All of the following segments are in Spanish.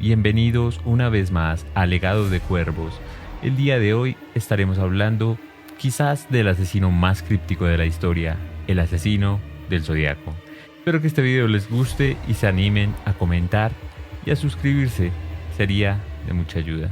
Bienvenidos una vez más a Legado de Cuervos. El día de hoy estaremos hablando quizás del asesino más críptico de la historia, el asesino del Zodiaco. Espero que este video les guste y se animen a comentar y a suscribirse, sería de mucha ayuda.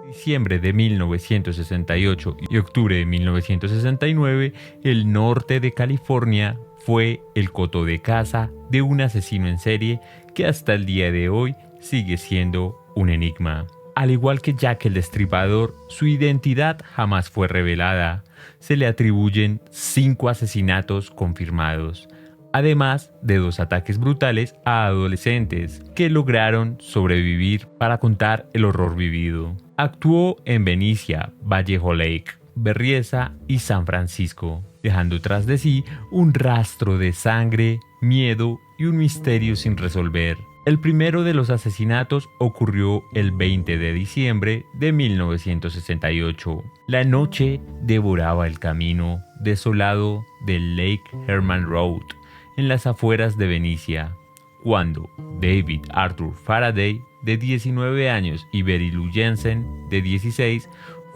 Diciembre de 1968 y octubre de 1969, el norte de California fue el coto de caza de un asesino en serie que hasta el día de hoy sigue siendo un enigma. Al igual que Jack el Destripador, su identidad jamás fue revelada. Se le atribuyen 5 asesinatos confirmados, además de 2 ataques brutales a adolescentes que lograron sobrevivir para contar el horror vivido. Actuó en Benicia, Vallejo Lake, Berryessa y San Francisco, dejando tras de sí un rastro de sangre, miedo y un misterio sin resolver. El primero de los asesinatos ocurrió el 20 de diciembre de 1968. La noche devoraba el camino desolado del Lake Herman Road, en las afueras de Benicia, cuando David Arthur Faraday, de 19 años, y Betty Lou Jensen, de 16,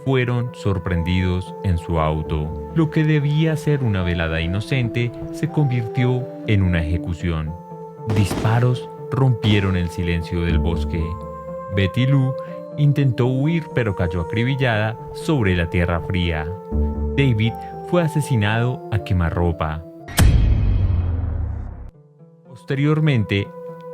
fueron sorprendidos en su auto. Lo que debía ser una velada inocente se convirtió en una ejecución. Disparos rompieron el silencio del bosque. Betty Lou intentó huir pero cayó acribillada sobre la tierra fría. David fue asesinado a quemarropa. Posteriormente,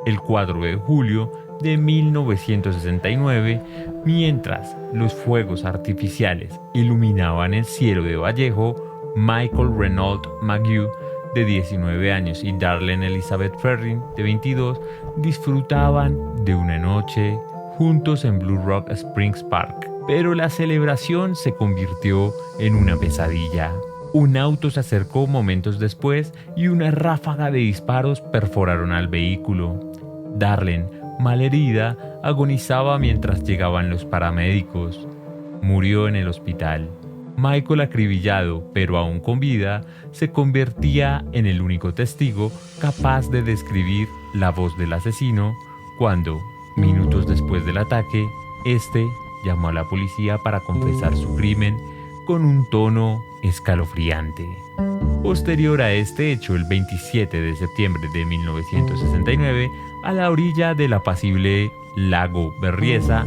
el 4 de julio de 1969, mientras los fuegos artificiales iluminaban el cielo de Vallejo, Michael Renault McGeough, de 19 años, y Darlene Elizabeth Ferrin, de 22, disfrutaban de una noche juntos en Blue Rock Springs Park. Pero la celebración se convirtió en una pesadilla. Un auto se acercó momentos después y una ráfaga de disparos perforaron al vehículo. Darlene, malherida, agonizaba mientras llegaban los paramédicos. Murió en el hospital. Michael, acribillado pero aún con vida, se convertía en el único testigo capaz de describir la voz del asesino cuando, minutos después del ataque, este llamó a la policía para confesar su crimen con un tono escalofriante. Posterior a este hecho, el 27 de septiembre de 1969, a la orilla del apacible lago Berryessa,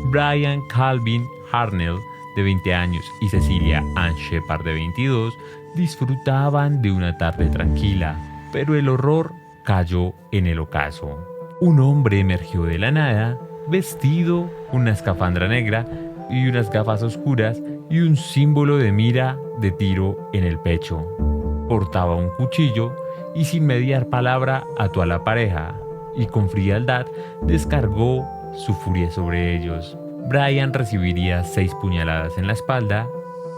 Brian Calvin Harnell, de 20 años, y Cecilia Ann Shepard, de 22, disfrutaban de una tarde tranquila, pero el horror cayó en el ocaso. Un hombre emergió de la nada, vestido con una escafandra negra y unas gafas oscuras y un símbolo de mira de tiro en el pecho. Portaba un cuchillo y, sin mediar palabra, ató a la pareja y con frialdad descargó su furia sobre ellos. Brian recibiría 6 puñaladas en la espalda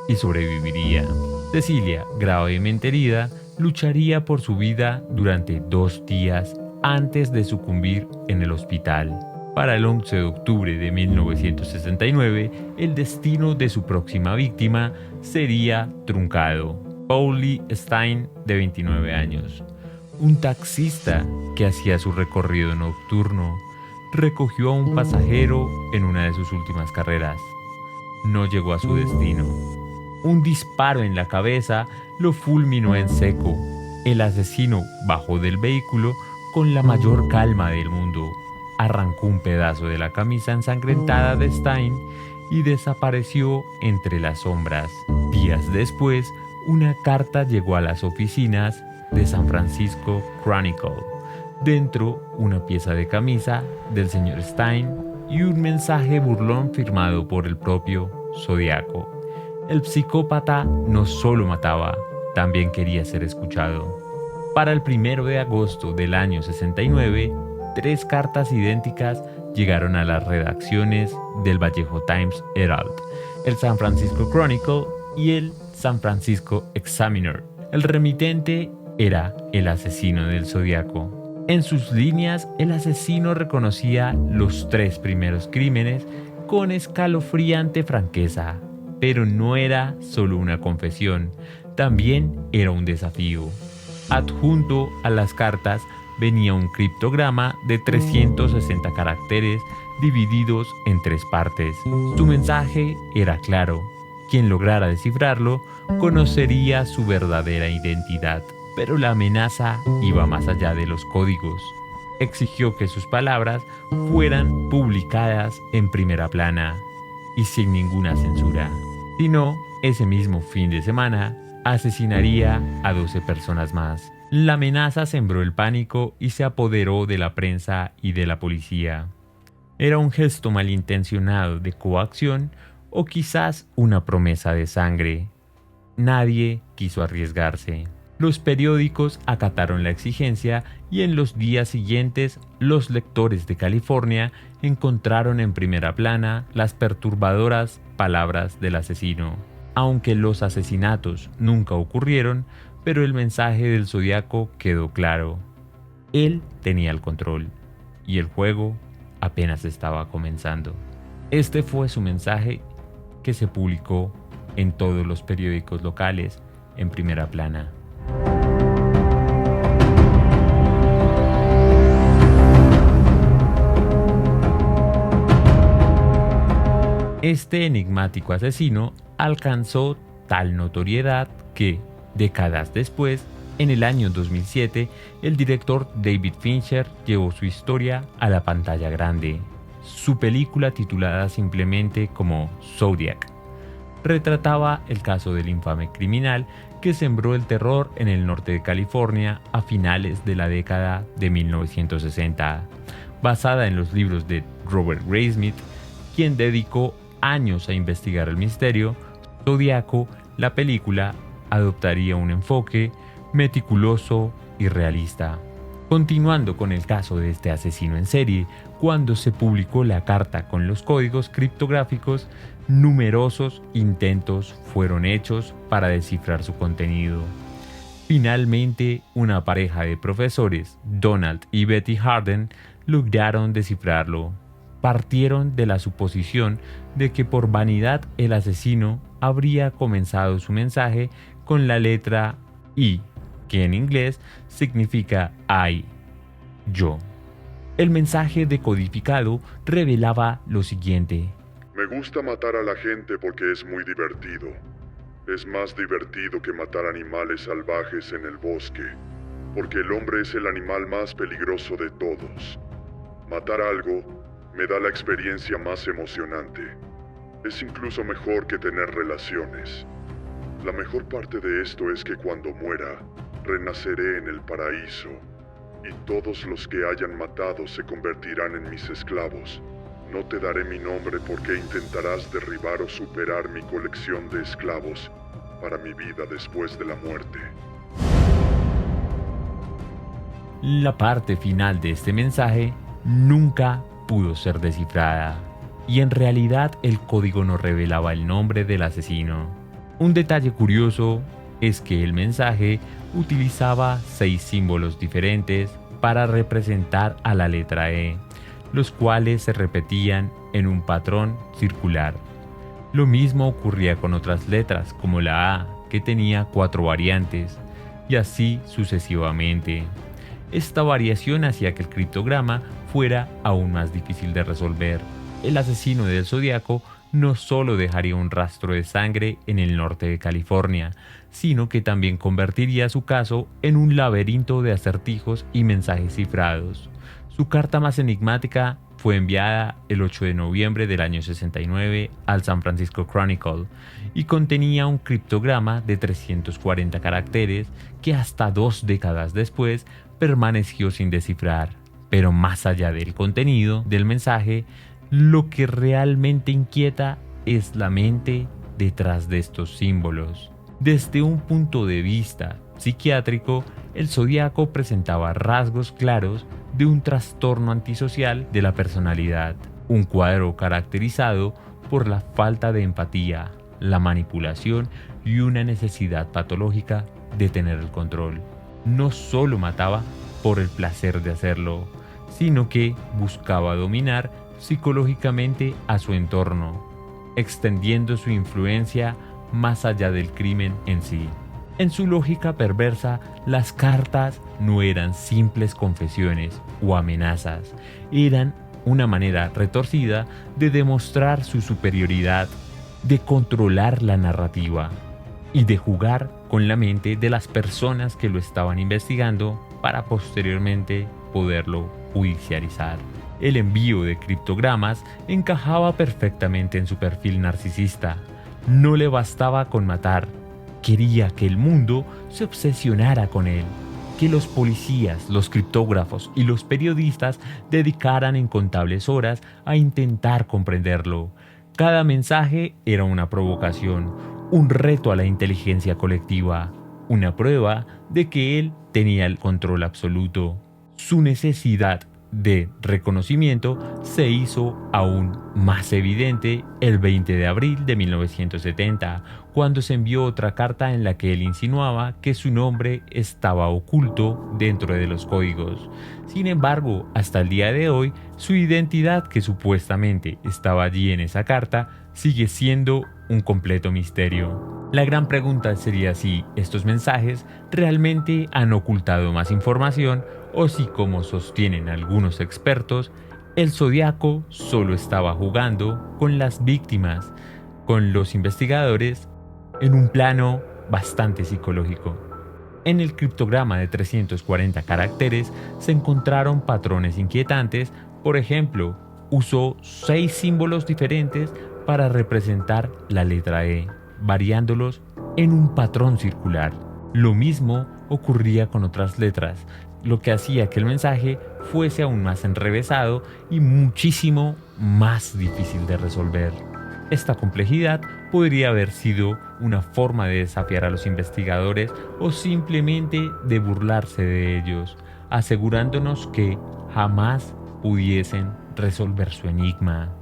y sobreviviría. Cecilia, gravemente herida, lucharía por su vida durante 2 días antes de sucumbir en el hospital. Para el 11 de octubre de 1969, el destino de su próxima víctima sería truncado. Pauli Stein, de 29 años, un taxista que hacía su recorrido nocturno, recogió a un pasajero en una de sus últimas carreras. No llegó a su destino. Un disparo en la cabeza lo fulminó en seco. El asesino bajó del vehículo con la mayor calma del mundo, arrancó un pedazo de la camisa ensangrentada de Stein y desapareció entre las sombras. Días después, una carta llegó a las oficinas de San Francisco Chronicle. Dentro, una pieza de camisa del señor Stein y un mensaje burlón firmado por el propio Zodiaco. El psicópata no solo mataba, también quería ser escuchado. Para el 1 de agosto del año 69, 3 cartas idénticas llegaron a las redacciones del Vallejo Times Herald, el San Francisco Chronicle y el San Francisco Examiner. El remitente era el asesino del Zodiaco. En sus líneas, el asesino reconocía los 3 primeros crímenes con escalofriante franqueza. Pero no era solo una confesión, también era un desafío. Adjunto a las cartas venía un criptograma de 360 caracteres divididos en 3 partes. Su mensaje era claro. Quien lograra descifrarlo conocería su verdadera identidad. Pero la amenaza iba más allá de los códigos. Exigió que sus palabras fueran publicadas en primera plana y sin ninguna censura. Si no, ese mismo fin de semana asesinaría a 12 personas más. La amenaza sembró el pánico y se apoderó de la prensa y de la policía. ¿Era un gesto malintencionado de coacción o quizás una promesa de sangre? Nadie quiso arriesgarse. Los periódicos acataron la exigencia y en los días siguientes los lectores de California encontraron en primera plana las perturbadoras palabras del asesino. Aunque los asesinatos nunca ocurrieron, pero el mensaje del Zodiaco quedó claro. Él tenía el control y el juego apenas estaba comenzando. Este fue su mensaje que se publicó en todos los periódicos locales en primera plana. Este enigmático asesino alcanzó tal notoriedad que, décadas después, en el año 2007, el director David Fincher llevó su historia a la pantalla grande. Su película, titulada simplemente como Zodiac, retrataba el caso del infame criminal que sembró el terror en el norte de California a finales de la década de 1960. Basada en los libros de Robert Graysmith, quien dedicó años a investigar el misterio, Zodiaco, la película, adoptaría un enfoque meticuloso y realista. Continuando con el caso de este asesino en serie, cuando se publicó la carta con los códigos criptográficos, numerosos intentos fueron hechos para descifrar su contenido. Finalmente, una pareja de profesores, Donald y Betty Harden, lograron descifrarlo. Partieron de la suposición de que por vanidad el asesino habría comenzado su mensaje con la letra I, que en inglés significa I, yo. El mensaje decodificado revelaba lo siguiente: me gusta matar a la gente porque es muy divertido. Es más divertido que matar animales salvajes en el bosque, porque el hombre es el animal más peligroso de todos. Matar algo me da la experiencia más emocionante. Es incluso mejor que tener relaciones. La mejor parte de esto es que cuando muera, renaceré en el paraíso, y todos los que hayan matado se convertirán en mis esclavos. No te daré mi nombre porque intentarás derribar o superar mi colección de esclavos para mi vida después de la muerte. La parte final de este mensaje nunca pudo ser descifrada, y en realidad el código no revelaba el nombre del asesino. Un detalle curioso es que el mensaje utilizaba 6 símbolos diferentes para representar a la letra E, los cuales se repetían en un patrón circular. Lo mismo ocurría con otras letras, como la A, que tenía 4 variantes, y así sucesivamente. Esta variación hacía que el criptograma fuera aún más difícil de resolver. El asesino del Zodiaco no solo dejaría un rastro de sangre en el norte de California, sino que también convertiría su caso en un laberinto de acertijos y mensajes cifrados. Su carta más enigmática fue enviada el 8 de noviembre del año 69 al San Francisco Chronicle y contenía un criptograma de 340 caracteres que hasta 2 décadas después permaneció sin descifrar. Pero más allá del contenido del mensaje, lo que realmente inquieta es la mente detrás de estos símbolos. Desde un punto de vista psiquiátrico, el Zodiaco presentaba rasgos claros de un trastorno antisocial de la personalidad, un cuadro caracterizado por la falta de empatía, la manipulación y una necesidad patológica de tener el control. No solo mataba por el placer de hacerlo, sino que buscaba dominar psicológicamente a su entorno. extendiendo su influencia más allá del crimen en sí. En su lógica perversa, las cartas no eran simples confesiones o amenazas, eran una manera retorcida de demostrar su superioridad, de controlar la narrativa y de jugar con la mente de las personas que lo estaban investigando para posteriormente poderlo judicializar. El envío de criptogramas encajaba perfectamente en su perfil narcisista. No le bastaba con matar, quería que el mundo se obsesionara con él, que los policías, los criptógrafos y los periodistas dedicaran incontables horas a intentar comprenderlo. Cada mensaje era una provocación, un reto a la inteligencia colectiva, una prueba de que él tenía el control absoluto. Su necesidad de reconocimiento se hizo aún más evidente el 20 de abril de 1970, cuando se envió otra carta en la que él insinuaba que su nombre estaba oculto dentro de los códigos. Sin embargo, hasta el día de hoy, su identidad que supuestamente estaba allí en esa carta sigue siendo un completo misterio. La gran pregunta sería si estos mensajes realmente han ocultado más información o si, como sostienen algunos expertos, el Zodiaco solo estaba jugando con las víctimas, con los investigadores, en un plano bastante psicológico. En el criptograma de 340 caracteres se encontraron patrones inquietantes. Por ejemplo, usó 6 símbolos diferentes para representar la letra E, variándolos en un patrón circular. Lo mismo ocurría con otras letras, lo que hacía que el mensaje fuese aún más enrevesado y muchísimo más difícil de resolver. Esta complejidad podría haber sido una forma de desafiar a los investigadores o simplemente de burlarse de ellos, asegurándonos que jamás pudiesen resolver su enigma.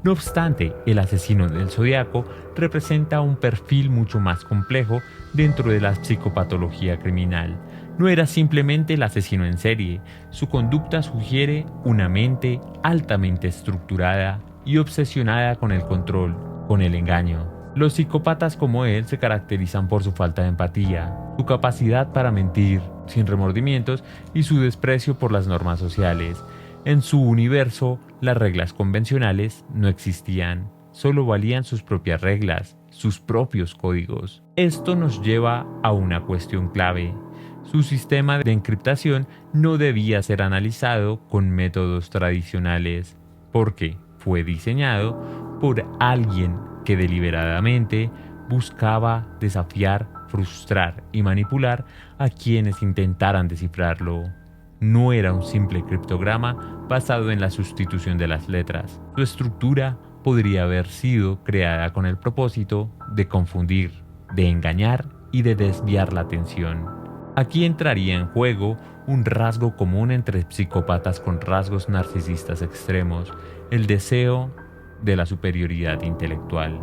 No obstante, el asesino del Zodiaco representa un perfil mucho más complejo dentro de la psicopatología criminal. No era simplemente el asesino en serie, su conducta sugiere una mente altamente estructurada y obsesionada con el control, con el engaño. Los psicópatas como él se caracterizan por su falta de empatía, su capacidad para mentir sin remordimientos y su desprecio por las normas sociales. En su universo, las reglas convencionales no existían, solo valían sus propias reglas, sus propios códigos. Esto nos lleva a una cuestión clave. Su sistema de encriptación no debía ser analizado con métodos tradicionales, porque fue diseñado por alguien que deliberadamente buscaba desafiar, frustrar y manipular a quienes intentaran descifrarlo. No era un simple criptograma basado en la sustitución de las letras. Su estructura podría haber sido creada con el propósito de confundir, de engañar y de desviar la atención. Aquí entraría en juego un rasgo común entre psicópatas con rasgos narcisistas extremos, el deseo de la superioridad intelectual.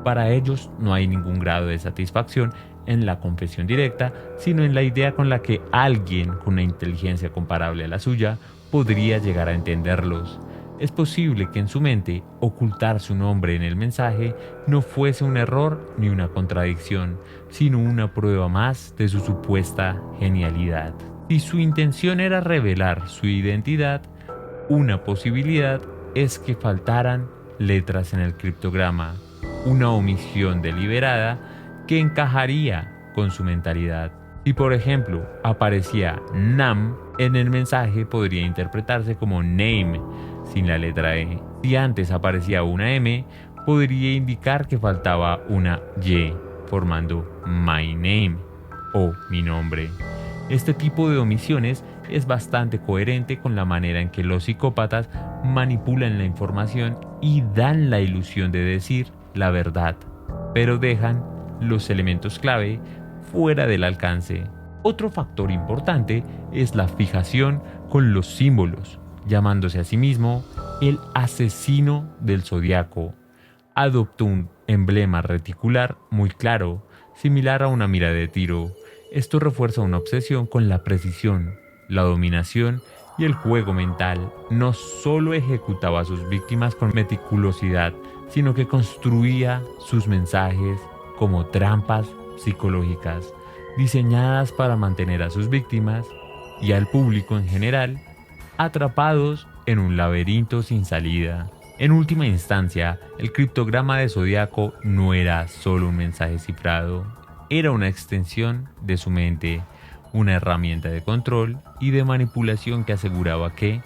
Para ellos no hay ningún grado de satisfacción en la confesión directa, sino en la idea con la que alguien con una inteligencia comparable a la suya podría llegar a entenderlos. Es posible que en su mente ocultar su nombre en el mensaje no fuese un error ni una contradicción, sino una prueba más de su supuesta genialidad. Si su intención era revelar su identidad, una posibilidad es que faltaran letras en el criptograma, una omisión deliberada que encajaría con su mentalidad. Si por ejemplo aparecía Nam en el mensaje, podría interpretarse como name sin la letra E. Si antes aparecía una M, podría indicar que faltaba una Y, formando my name o mi nombre. Este tipo de omisiones es bastante coherente con la manera en que los psicópatas manipulan la información y dan la ilusión de decir la verdad, pero dejan los elementos clave fuera del alcance. Otro factor importante es la fijación con los símbolos, llamándose a sí mismo el asesino del Zodiaco. Adoptó un emblema reticular muy claro, similar a una mira de tiro. Esto refuerza una obsesión con la precisión, la dominación y el juego mental no solo ejecutaba a sus víctimas con meticulosidad, sino que construía sus mensajes como trampas psicológicas diseñadas para mantener a sus víctimas y al público en general atrapados en un laberinto sin salida. En última instancia, el criptograma de Zodíaco no era solo un mensaje cifrado, era una extensión de su mente, una herramienta de control y de manipulación que aseguraba que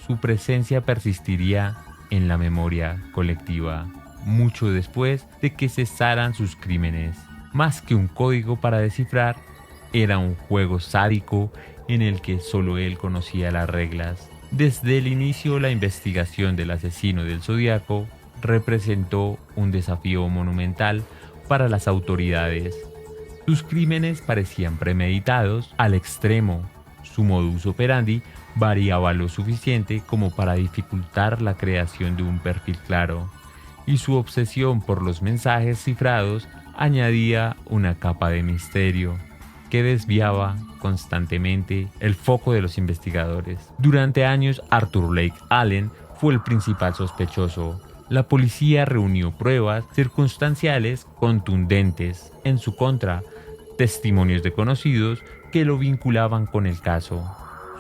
su presencia persistiría en la memoria colectiva, mucho después de que cesaran sus crímenes. Más que un código para descifrar, era un juego sádico en el que solo él conocía las reglas. Desde el inicio, la investigación del asesino del Zodíaco representó un desafío monumental para las autoridades. Sus crímenes parecían premeditados al extremo. Su modus operandi variaba lo suficiente como para dificultar la creación de un perfil claro, y su obsesión por los mensajes cifrados añadía una capa de misterio que desviaba constantemente el foco de los investigadores. Durante años, Arthur Lake Allen fue el principal sospechoso. La policía reunió pruebas circunstanciales contundentes en su contra, testimonios de conocidos que lo vinculaban con el caso.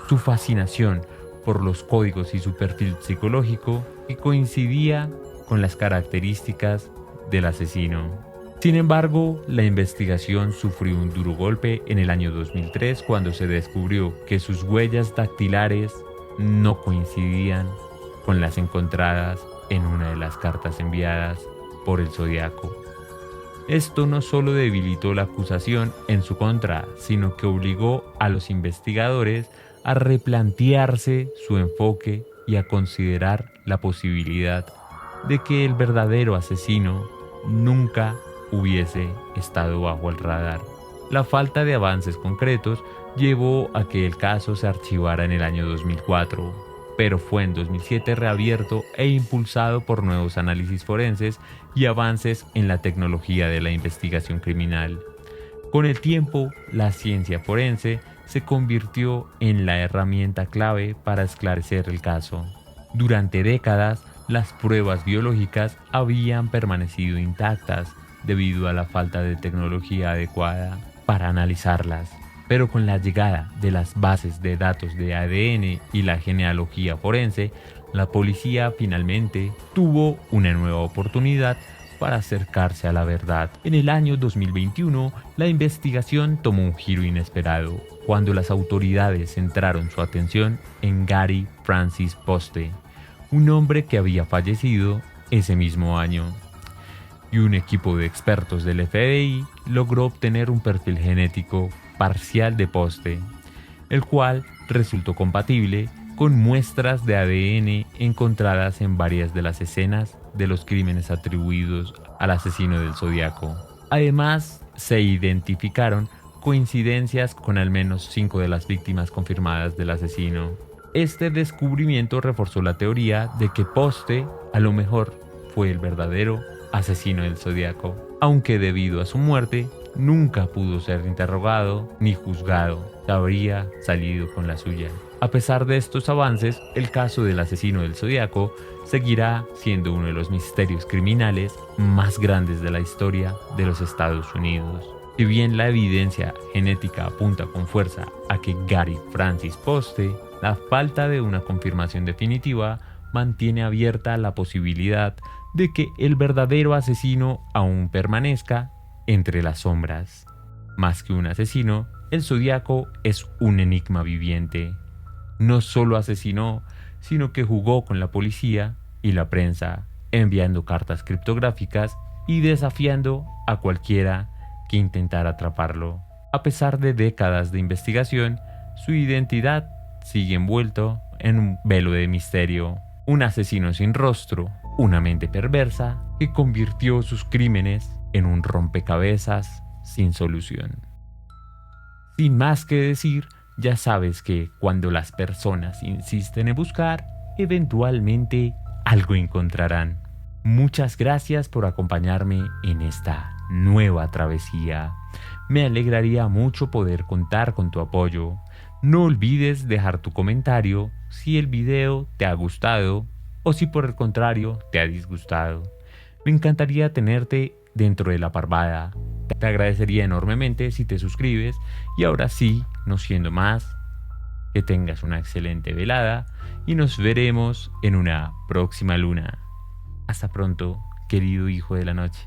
Su fascinación por los códigos y su perfil psicológico que coincidía con las características del asesino. Sin embargo, la investigación sufrió un duro golpe en el año 2003 cuando se descubrió que sus huellas dactilares no coincidían con las encontradas en una de las cartas enviadas por el Zodíaco. Esto no solo debilitó la acusación en su contra, sino que obligó a los investigadores a replantearse su enfoque y a considerar la posibilidad de que el verdadero asesino nunca hubiese estado bajo el radar. La falta de avances concretos llevó a que el caso se archivara en el año 2004, pero fue en 2007 reabierto e impulsado por nuevos análisis forenses y avances en la tecnología de la investigación criminal. Con el tiempo, la ciencia forense se convirtió en la herramienta clave para esclarecer el caso. Durante décadas, las pruebas biológicas habían permanecido intactas debido a la falta de tecnología adecuada para analizarlas. Pero con la llegada de las bases de datos de ADN y la genealogía forense, la policía finalmente tuvo una nueva oportunidad para acercarse a la verdad. En el año 2021, la investigación tomó un giro inesperado cuando las autoridades centraron su atención en Gary Francis Poste, un hombre que había fallecido ese mismo año. Y un equipo de expertos del FBI logró obtener un perfil genético parcial de Poste, el cual resultó compatible con muestras de ADN encontradas en varias de las escenas de los crímenes atribuidos al asesino del Zodíaco. Además, se identificaron coincidencias con al menos 5 de las víctimas confirmadas del asesino. Este descubrimiento reforzó la teoría de que Poste a lo mejor fue el verdadero asesino del Zodíaco, aunque debido a su muerte nunca pudo ser interrogado ni juzgado, habría salido con la suya. A pesar de estos avances, el caso del asesino del Zodíaco seguirá siendo uno de los misterios criminales más grandes de la historia de los Estados Unidos. Si bien la evidencia genética apunta con fuerza a que Gary Francis Poste, la falta de una confirmación definitiva mantiene abierta la posibilidad de que el verdadero asesino aún permanezca entre las sombras. Más que un asesino, el Zodíaco es un enigma viviente. No solo asesinó, sino que jugó con la policía y la prensa, enviando cartas criptográficas y desafiando a cualquiera que intentara atraparlo. A pesar de décadas de investigación, su identidad sigue envuelto en un velo de misterio. Un asesino sin rostro, una mente perversa que convirtió sus crímenes en un rompecabezas sin solución. Sin más que decir, ya sabes que cuando las personas insisten en buscar, eventualmente algo encontrarán. Muchas gracias por acompañarme en esta nueva travesía. Me alegraría mucho poder contar con tu apoyo. No olvides dejar tu comentario si el video te ha gustado o si por el contrario te ha disgustado. Me encantaría tenerte dentro de la parvada. Te agradecería enormemente si te suscribes y ahora sí, no siendo más, que tengas una excelente velada y nos veremos en una próxima luna. Hasta pronto, querido hijo de la noche.